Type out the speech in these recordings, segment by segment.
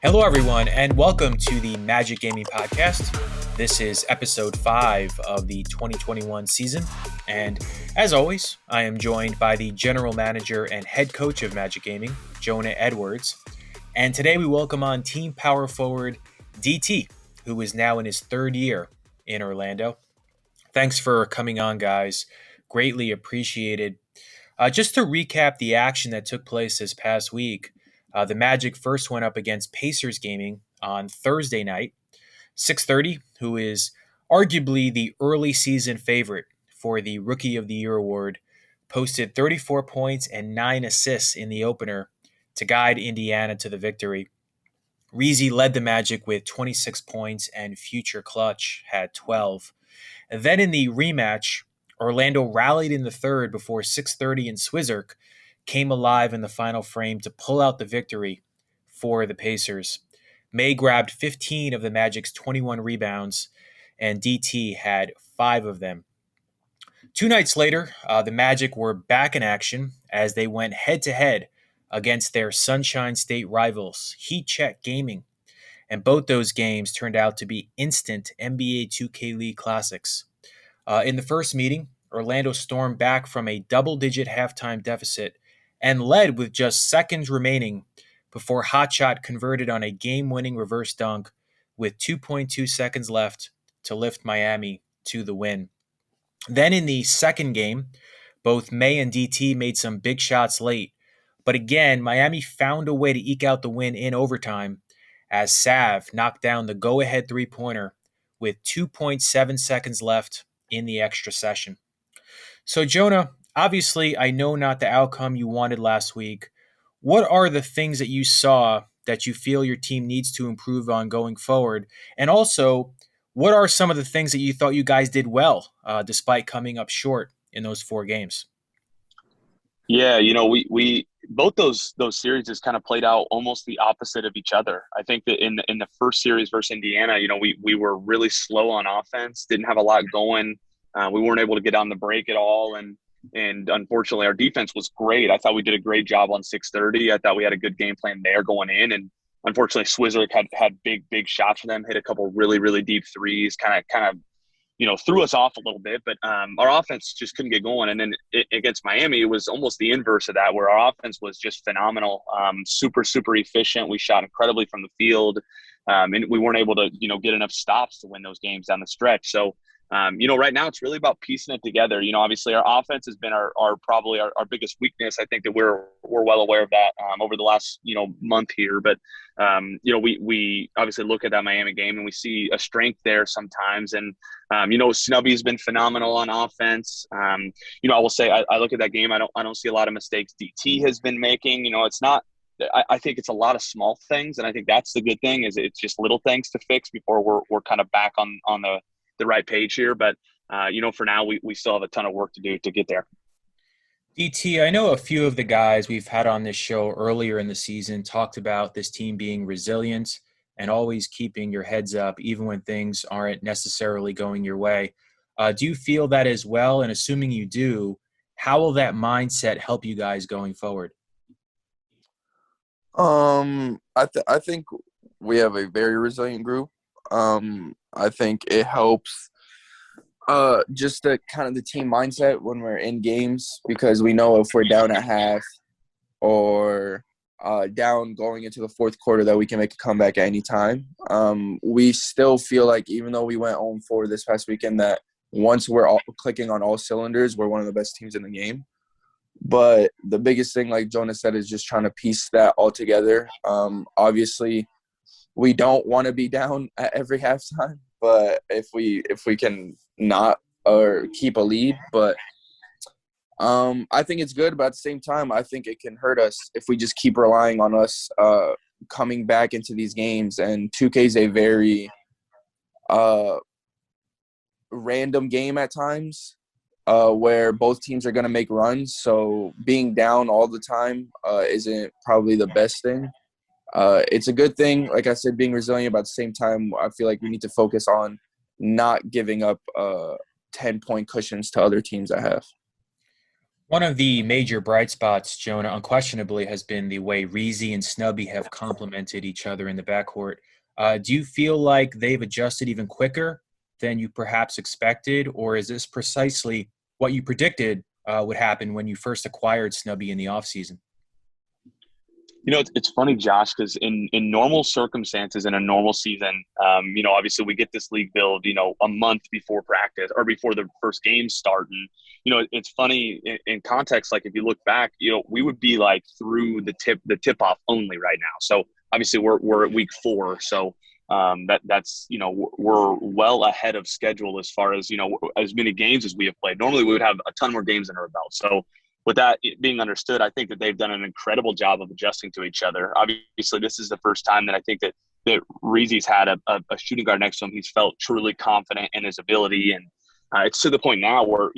Hello, everyone, and welcome to the Magic Gaming Podcast. This is episode 5 of the 2021 season. And as always, I am joined by the general manager and head coach of Magic Gaming, Jonah Edwards. And today we welcome on team power forward DT, who is now in his third year in Orlando. Thanks for coming on, guys. Greatly appreciated. Just to recap the action that took place this past week, the Magic first went up against Pacers Gaming on Thursday night. 6:30, who is arguably the early season favorite for the Rookie of the Year award, posted 34 points and 9 assists in the opener to guide Indiana to the victory. Reezy led the Magic with 26 points and Future Clutch had 12. And then in the rematch, Orlando rallied in the third before 6:30 and Swizzerk came alive in the final frame to pull out the victory for the Pacers. May grabbed 15 of the Magic's 21 rebounds, and DT had 5 of them. 2 nights later, the Magic were back in action as they went head-to-head against their Sunshine State rivals, Heat Check Gaming. And both those games turned out to be instant NBA 2K League classics. In the first meeting, Orlando stormed back from a double-digit halftime deficit and led with just seconds remaining before Hotshot converted on a game-winning reverse dunk with 2.2 seconds left to lift Miami to the win. Then in the second game, both May and DT made some big shots late, but again, Miami found a way to eke out the win in overtime as Sav knocked down the go-ahead three-pointer with 2.7 seconds left in the extra session. So, Jonah, obviously, I know not the outcome you wanted last week. What are the things that you saw that you feel your team needs to improve on going forward? And also, what are some of the things that you thought you guys did well, despite coming up short in those 4 games? Yeah, we both those series just kind of played out almost the opposite of each other. I think that in the first series versus Indiana, we were really slow on offense, didn't have a lot going. We weren't able to get on the break at all, and unfortunately, our defense was great. I thought we did a great job on 6:30. I thought we had a good game plan there going in, and unfortunately, Swizzerk had big shots for them, hit a couple really deep threes, kind of threw us off a little bit. But our offense just couldn't get going. And then against Miami, it was almost the inverse of that, where our offense was just phenomenal, super efficient. We shot incredibly from the field, and we weren't able to get enough stops to win those games down the stretch. So. Right now it's really about piecing it together. Obviously our offense has been our probably our biggest weakness. I think that we're well aware of that over the last, month here. But, we obviously look at that Miami game and we see a strength there sometimes. And, Snubby's been phenomenal on offense. I will say I look at that game. I don't see a lot of mistakes DT has been making. It's not. I think it's a lot of small things, and I think that's the good thing is it's just little things to fix before we're kind of back on the right page here. But, for now, we still have a ton of work to do to get there. DT, I know a few of the guys we've had on this show earlier in the season talked about this team being resilient and always keeping your heads up, even when things aren't necessarily going your way. Do you feel that as well? And assuming you do, how will that mindset help you guys going forward? I think we have a very resilient group. I think it helps just the kind of the team mindset when we're in games, because we know if we're down at half or down going into the fourth quarter that we can make a comeback at any time. We still feel like, even though we went 0-4 this past weekend, that once we're all clicking on all cylinders, we're one of the best teams in the game. But the biggest thing, like Jonah said, is just trying to piece that all together. Obviously, we don't want to be down at every halftime, but if we can not or keep a lead, but I think it's good. But at the same time, I think it can hurt us if we just keep relying on us coming back into these games. And 2K is a very random game at times, where both teams are going to make runs. So being down all the time isn't probably the best thing. It's a good thing, like I said, being resilient, but at the same time, I feel like we need to focus on not giving up 10-point cushions to other teams that have. One of the major bright spots, Jonah, unquestionably has been the way Reezy and Snubby have complemented each other in the backcourt. Do you feel like they've adjusted even quicker than you perhaps expected, or is this precisely what you predicted would happen when you first acquired Snubby in the offseason? It's funny, Josh, because in normal circumstances in a normal season, obviously we get this league build, a month before practice or before the first games start. And, it's funny in context, like if you look back, we would be like through the tip off only right now. So obviously we're at week 4. So that's, we're well ahead of schedule as far as, as many games as we have played. Normally we would have a ton more games in our belt. So with that being understood, I think that they've done an incredible job of adjusting to each other. Obviously, this is the first time that I think that Reezy's had a shooting guard next to him. He's felt truly confident in his ability, and it's to the point now where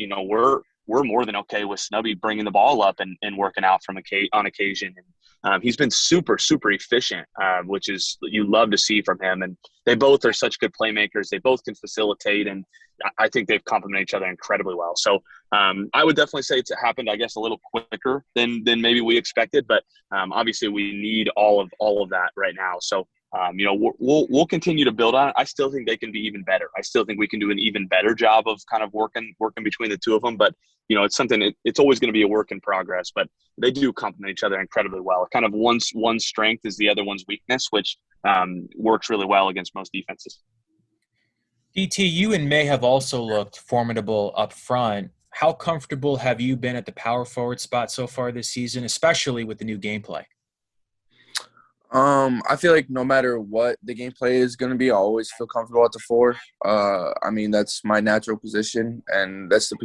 we're more than okay with Snubby bringing the ball up and working out on occasion. And he's been super, super efficient, which is you love to see from him. And they both are such good playmakers. They both can facilitate, and I think they've complemented each other incredibly well. So I would definitely say it's happened, I guess, a little quicker than maybe we expected. But obviously, we need all of that right now. So we'll continue to build on it. I still think they can be even better. I still think we can do an even better job of kind of working between the two of them. But it's something. It's always going to be a work in progress. But they do complement each other incredibly well. Kind of one's strength is the other one's weakness, which works really well against most defenses. DT, you and May have also looked formidable up front. How comfortable have you been at the power forward spot so far this season, especially with the new gameplay? I feel like no matter what the gameplay is going to be, I always feel comfortable at the 4. That's my natural position, and that's the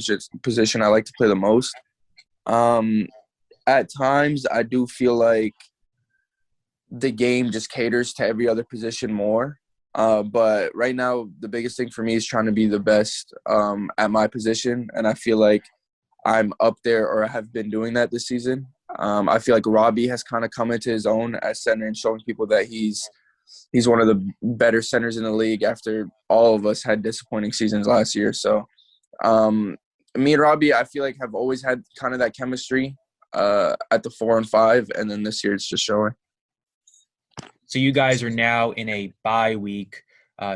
position I like to play the most. At times, I do feel like the game just caters to every other position more. But right now, the biggest thing for me is trying to be the best at my position, and I feel like I'm up there or I have been doing that this season. I feel like Robbie has kind of come into his own as center and showing people that he's one of the better centers in the league after all of us had disappointing seasons last year. So me and Robbie, I feel like have always had kind of that chemistry at the 4 and 5, and then this year it's just showing. So you guys are now in a bye week.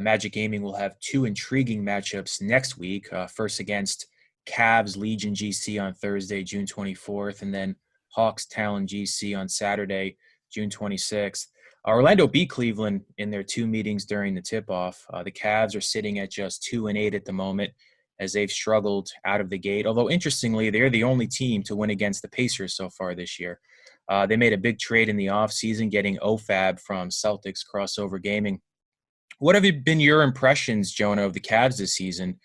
Magic Gaming will have 2 intriguing matchups next week. First against Cavs Legion GC on Thursday, June 24th, and then Hawks Talon GC on Saturday, June 26th. Orlando beat Cleveland in their 2 meetings during the tip-off. The Cavs are sitting at just 2-8 at the moment as they've struggled out of the gate. Although, interestingly, they're the only team to win against the Pacers so far this year. They made a big trade in the offseason, getting OFAB from Celtics Crossover Gaming. What have been your impressions, Jonah, of the Cavs this season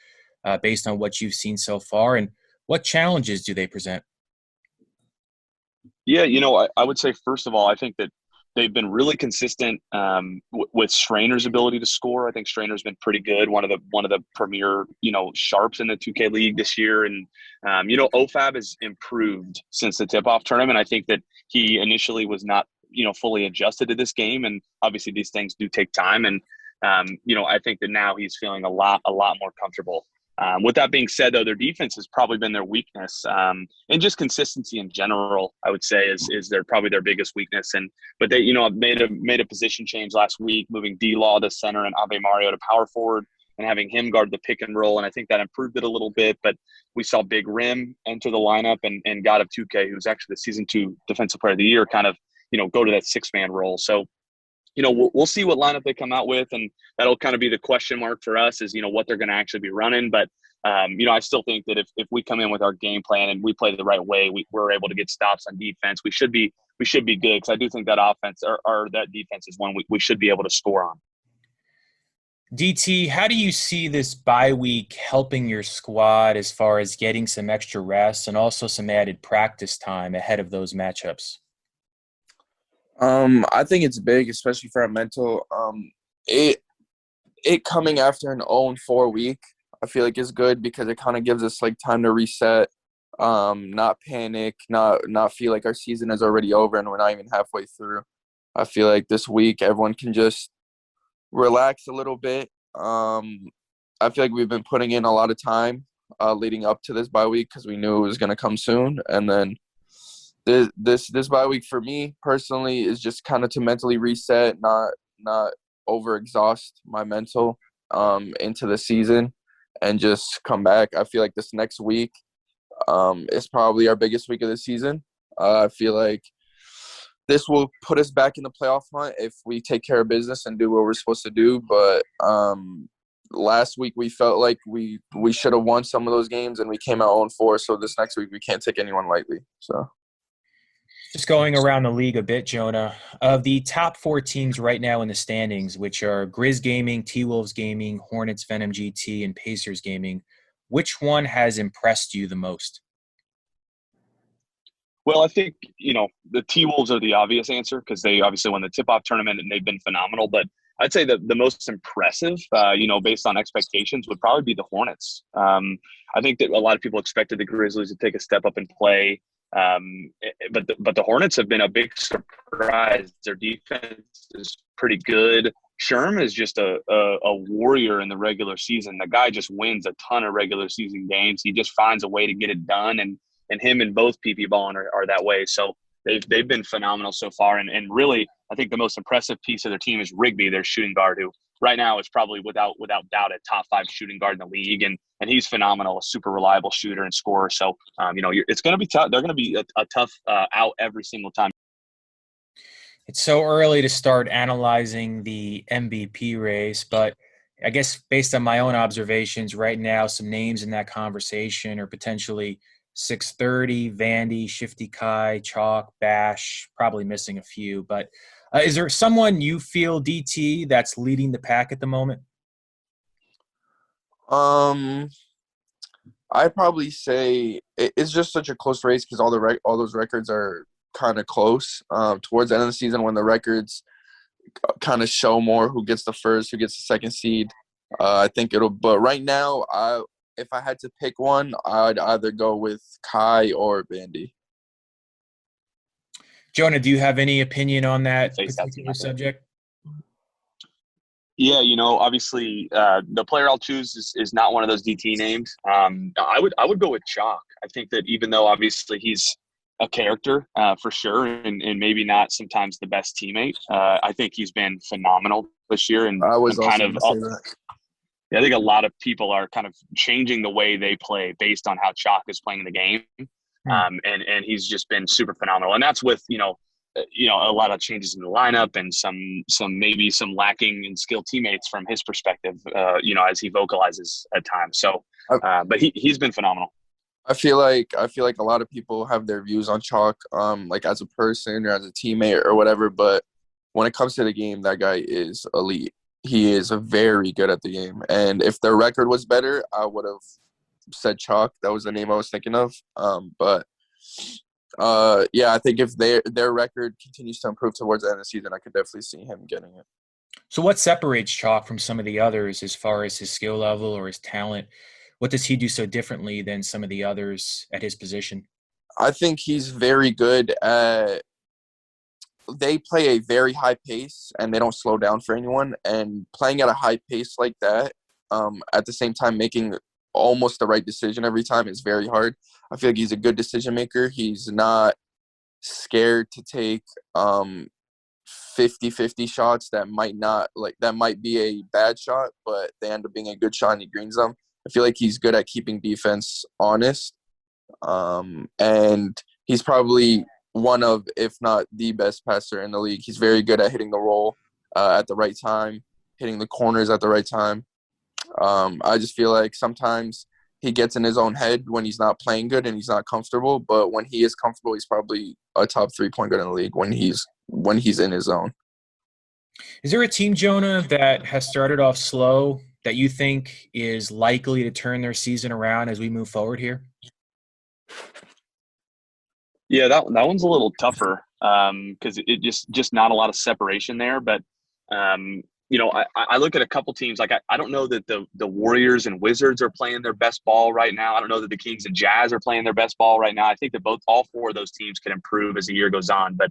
based on what you've seen so far, and what challenges do they present? Yeah, I would say, first of all, I think that they've been really consistent with Schreiner's ability to score. I think Schreiner's been pretty good, one of the premier, sharps in the 2K league this year. And, OFAB has improved since the tip-off tournament. I think that he initially was not, fully adjusted to this game. And obviously these things do take time. And, I think that now he's feeling a lot more comfortable. With that being said, though, their defense has probably been their weakness, and just consistency in general, I would say, is probably their biggest weakness. But they, made a position change last week, moving D-Law to center and Ave Mario to power forward, and having him guard the pick and roll. And I think that improved it a little bit. But we saw Big Rim enter the lineup, and God of 2K, who's actually the season 2 defensive player of the year, kind of, go to that 6-man role. So, we'll see what lineup they come out with, and that'll kind of be the question mark for us is, what they're going to actually be running. But, I still think that if we come in with our game plan and we play the right way, we're able to get stops on defense. We should be good, because I do think that offense or that defense is one we should be able to score on. DT, how do you see this bye week helping your squad as far as getting some extra rest and also some added practice time ahead of those matchups? I think it's big, especially for our mental. It coming after an 0-4 week, I feel like is good because it kind of gives us like time to reset, not panic, not feel like our season is already over and we're not even halfway through. I feel like this week everyone can just relax a little bit. I feel like we've been putting in a lot of time leading up to this bye week because we knew it was going to come soon. And then this bye week for me personally is just kind of to mentally reset, not overexhaust my mental into the season and just come back. I feel like this next week is probably our biggest week of the season. I feel like this will put us back in the playoff hunt if we take care of business and do what we're supposed to do. But last week we felt like we should have won some of those games and we came out 0-4. So this next week we can't take anyone lightly. So just going around the league a bit, Jonah, of the top 4 teams right now in the standings, which are Grizz Gaming, T-Wolves Gaming, Hornets, Venom GT, and Pacers Gaming, which one has impressed you the most? Well, I think, the T-Wolves are the obvious answer because they obviously won the tip-off tournament and they've been phenomenal. But I'd say that the most impressive, based on expectations, would probably be the Hornets. I think that a lot of people expected the Grizzlies to take a step up and play. But the Hornets have been a big surprise. Their defense is pretty good. Sherm is just a warrior in the regular season. The guy just wins a ton of regular season games. He just finds a way to get it done, and him and both PP Ballin are that way. So they've been phenomenal so far. And really, I think the most impressive piece of their team is Rigby, their shooting guard, who right now is probably without doubt a top 5 shooting guard in the league. And he's phenomenal, a super reliable shooter and scorer. So, it's going to be tough. They're going to be a tough out every single time. It's so early to start analyzing the MVP race, but I guess based on my own observations right now, some names in that conversation are potentially 630, Vandy, Shifty Kai, Chalk, Bash, probably missing a few. But is there someone you feel, DT, that's leading the pack at the moment? I'd probably say it's just such a close race because all those records are kind of close. Towards the end of the season, when the records kind of show more who gets the first, who gets the second seed, I think it'll. But right now, if I had to pick one, I'd either go with Kai or Vandy. Jonah, do you have any opinion on that particular subject? Yeah, obviously the player I'll choose is not one of those DT names. I would go with Chalk. I think that even though obviously he's a character for sure, and maybe not sometimes the best teammate, I think he's been phenomenal this year. And I was also kind of say that. Yeah, I think a lot of people are kind of changing the way they play based on how Chalk is playing the game. And he's just been super phenomenal. And that's with, a lot of changes in the lineup and some lacking in skilled teammates from his perspective, as he vocalizes at times. So, but he's been phenomenal. I feel like a lot of people have their views on Chalk, like as a person or as a teammate or whatever. But when it comes to the game, that guy is elite. He is very good at the game. And if their record was better, I would have said Chalk. That was the name I was thinking of. But I think if their record continues to improve towards the end of the season, I could definitely see him getting it. So what separates Chalk from some of the others as far as his skill level or his talent? What does he do so differently than some of the others at his position? I think he's very good at – they play a very high pace and they don't slow down for anyone. And playing at a high pace like that, at the same time making almost the right decision every time is very hard. I feel like he's a good decision maker. He's not scared to take 50-50 shots that might be a bad shot, but they end up being a good shot and he greens them. I feel like he's good at keeping defense honest. And he's probably one of, if not the best passer in the league. He's very good at hitting the roll at the right time, hitting the corners at the right time. I just feel like sometimes he gets in his own head when he's not playing good and he's not comfortable. But when he is comfortable, he's probably a top 3-point guard in the league when he's in his zone. Is there a team, Jonah, that has started off slow that you think is likely to turn their season around as we move forward here? Yeah, that one's a little tougher because it just not a lot of separation there. But I look at a couple teams. Like I don't know that the Warriors and Wizards are playing their best ball right now. I don't know that the Kings and Jazz are playing their best ball right now. I think that all 4 of those teams can improve as the year goes on. But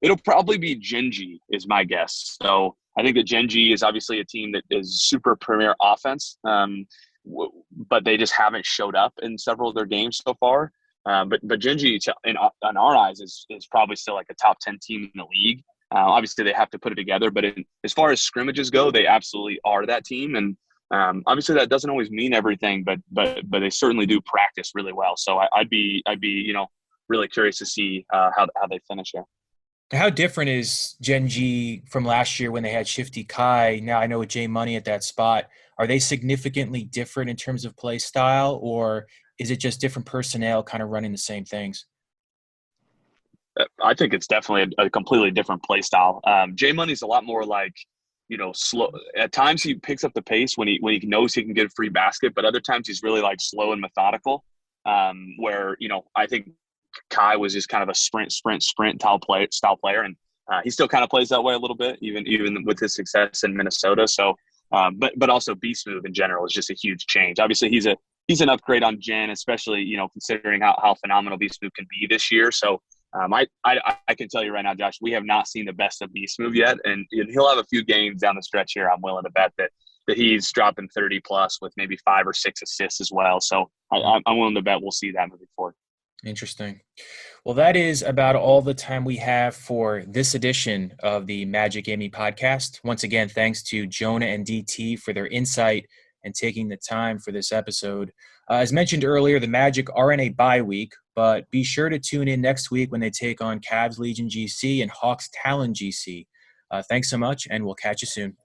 it'll probably be Genji is my guess. So I think that Genji is obviously a team that is super premier offense. but they just haven't showed up in several of their games so far. But Genji, in our eyes, is probably still like a top 10 team in the league. Obviously, they have to put it together, but as far as scrimmages go, they absolutely are that team. And obviously, that doesn't always mean everything, but they certainly do practice really well. So I'd be really curious to see how they finish here. How different is Gen G from last year when they had Shifty Kai? Now I know with Jay Money at that spot, are they significantly different in terms of play style, or is it just different personnel kind of running the same things? I think it's definitely a completely different play style. Jay Money's a lot more like, slow. At times he picks up the pace when he knows he can get a free basket, but other times he's really like slow and methodical. Where I think Kai was just kind of a sprint style player, and he still kind of plays that way a little bit, even with his success in Minnesota. So, but also Beast Move in general is just a huge change. Obviously, he's an upgrade on Jen, especially considering how phenomenal Beast Move can be this year. So. I can tell you right now, Josh, we have not seen the best of Beast Move yet, and he'll have a few games down the stretch here. I'm willing to bet that he's dropping 30 plus with maybe 5 or 6 assists as well. So I'm willing to bet we'll see that moving forward. Interesting. Well, that is about all the time we have for this edition of the Magic Gaming Podcast. Once again, thanks to Jonah and DT for their insight and taking the time for this episode. As mentioned earlier, the Magic are in a bye week, but be sure to tune in next week when they take on Cavs Legion GC and Hawks Talon GC. Thanks so much, and we'll catch you soon.